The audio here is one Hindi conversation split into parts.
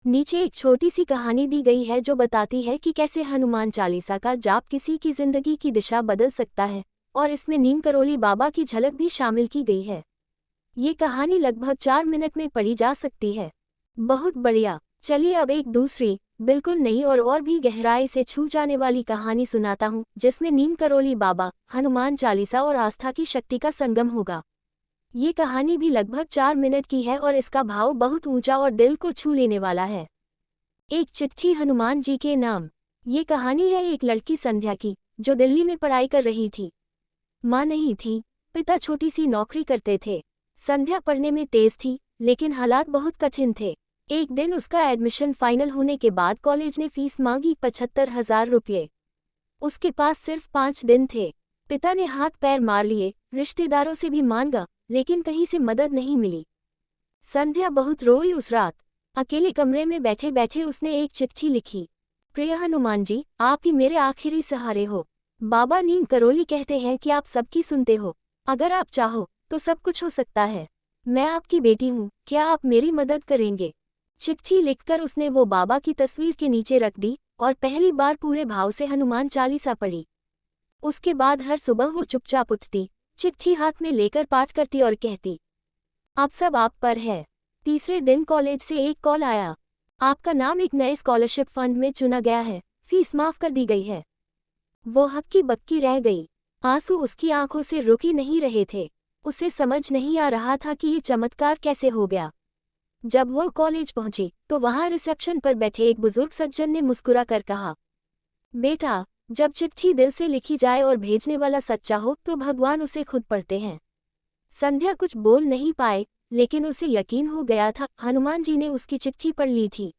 नीचे एक छोटी सी कहानी दी गई है जो बताती है कि कैसे हनुमान चालीसा का जाप किसी की जिंदगी की दिशा बदल सकता है, और इसमें नीम करोली बाबा की झलक भी शामिल की गई है। ये कहानी लगभग 4 मिनट में पढ़ी जा सकती है। बहुत बढ़िया। चलिए अब एक दूसरी, बिल्कुल नई और भी गहराई से छू जाने वाली कहानी सुनाता हूँ, जिसमें नीम करोली बाबा, हनुमान चालीसा और आस्था की शक्ति का संगम होगा। ये कहानी भी लगभग 4 मिनट की है और इसका भाव बहुत ऊंचा और दिल को छू लेने वाला है। एक चिट्ठी हनुमान जी के नाम। ये कहानी है एक लड़की संध्या की, जो दिल्ली में पढ़ाई कर रही थी। माँ नहीं थी, पिता छोटी सी नौकरी करते थे। संध्या पढ़ने में तेज थी, लेकिन हालात बहुत कठिन थे। एक दिन उसका एडमिशन फाइनल होने के बाद कॉलेज ने फीस मांगी 75,000 रुपये। उसके पास सिर्फ 5 दिन थे। पिता ने हाथ पैर मार लिए, रिश्तेदारों से भी मांगा, लेकिन कहीं से मदद नहीं मिली। संध्या बहुत रोई उस रात। अकेले कमरे में बैठे बैठे उसने एक चिट्ठी लिखी। प्रिय हनुमान जी, आप ही मेरे आखिरी सहारे हो। बाबा नीम करोली कहते हैं कि आप सबकी सुनते हो। अगर आप चाहो तो सब कुछ हो सकता है। मैं आपकी बेटी हूँ, क्या आप मेरी मदद करेंगे? चिट्ठी लिखकर उसने वो बाबा की तस्वीर के नीचे रख दी और पहली बार पूरे भाव से हनुमान चालीसा पढ़ी। उसके बाद हर सुबह वो चुपचाप उठती, चिट्ठी हाथ में लेकर पाठ करती और कहती, आप सब आप पर है। तीसरे दिन कॉलेज से एक कॉल आया। आपका नाम एक नए स्कॉलरशिप फंड में चुना गया है, फीस माफ कर दी गई है। वो हक्की बक्की रह गई। आंसू उसकी आंखों से रुक ही नहीं रहे थे। उसे समझ नहीं आ रहा था कि ये चमत्कार कैसे हो गया। जब वो कॉलेज पहुंची तो वहां रिसेप्शन पर बैठे एक बुजुर्ग सज्जन ने मुस्कुरा कर कहा, बेटा, जब चिट्ठी दिल से लिखी जाए और भेजने वाला सच्चा हो तो भगवान उसे खुद पढ़ते हैं। संध्या कुछ बोल नहीं पाए, लेकिन उसे यकीन हो गया था, हनुमान जी ने उसकी चिट्ठी पढ़ ली थी।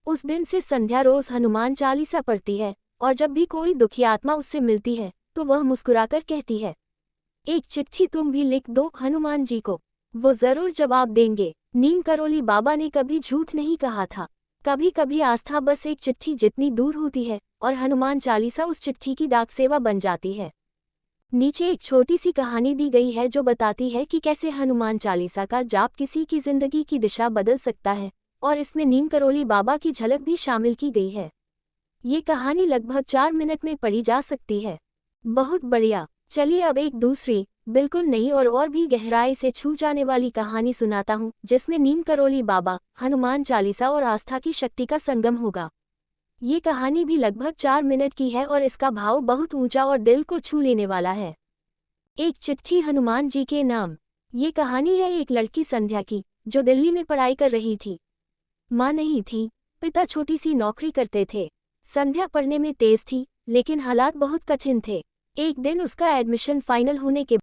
उस दिन से संध्या रोज हनुमान चालीसा पढ़ती है, और जब भी कोई दुखी आत्मा उससे मिलती है तो वह मुस्कुराकर कहती है, एक चिट्ठी तुम भी लिख दो हनुमान जी को, वो जरूर जवाब देंगे। नीम करोली बाबा ने कभी झूठ नहीं कहा था। कभी कभी आस्था बस एक चिट्ठी जितनी दूर होती है, और हनुमान चालीसा उस चिट्ठी की डाक सेवा बन जाती है। नीचे एक छोटी सी कहानी दी गई है जो बताती है कि कैसे हनुमान चालीसा का जाप किसी की जिंदगी की दिशा बदल सकता है, और इसमें नीम करोली बाबा की झलक भी शामिल की गई है। ये कहानी लगभग 4 मिनट में पढ़ी जा सकती है। बहुत बढ़िया। चलिए अब एक दूसरी, बिल्कुल नई और भी गहराई से छू जाने वाली कहानी सुनाता हूँ, जिसमें नीम करोली बाबा, हनुमान चालीसा और आस्था की शक्ति का संगम होगा। ये कहानी भी लगभग 4 मिनट की है और इसका भाव बहुत ऊंचा और दिल को छू लेने वाला है। एक चिट्ठी हनुमान जी के नाम। ये कहानी है एक लड़की संध्या की, जो दिल्ली में पढ़ाई कर रही थी। माँ नहीं थी, पिता छोटी सी नौकरी करते थे। संध्या पढ़ने में तेज थी, लेकिन हालात बहुत कठिन थे। एक दिन उसका एडमिशन फाइनल होने के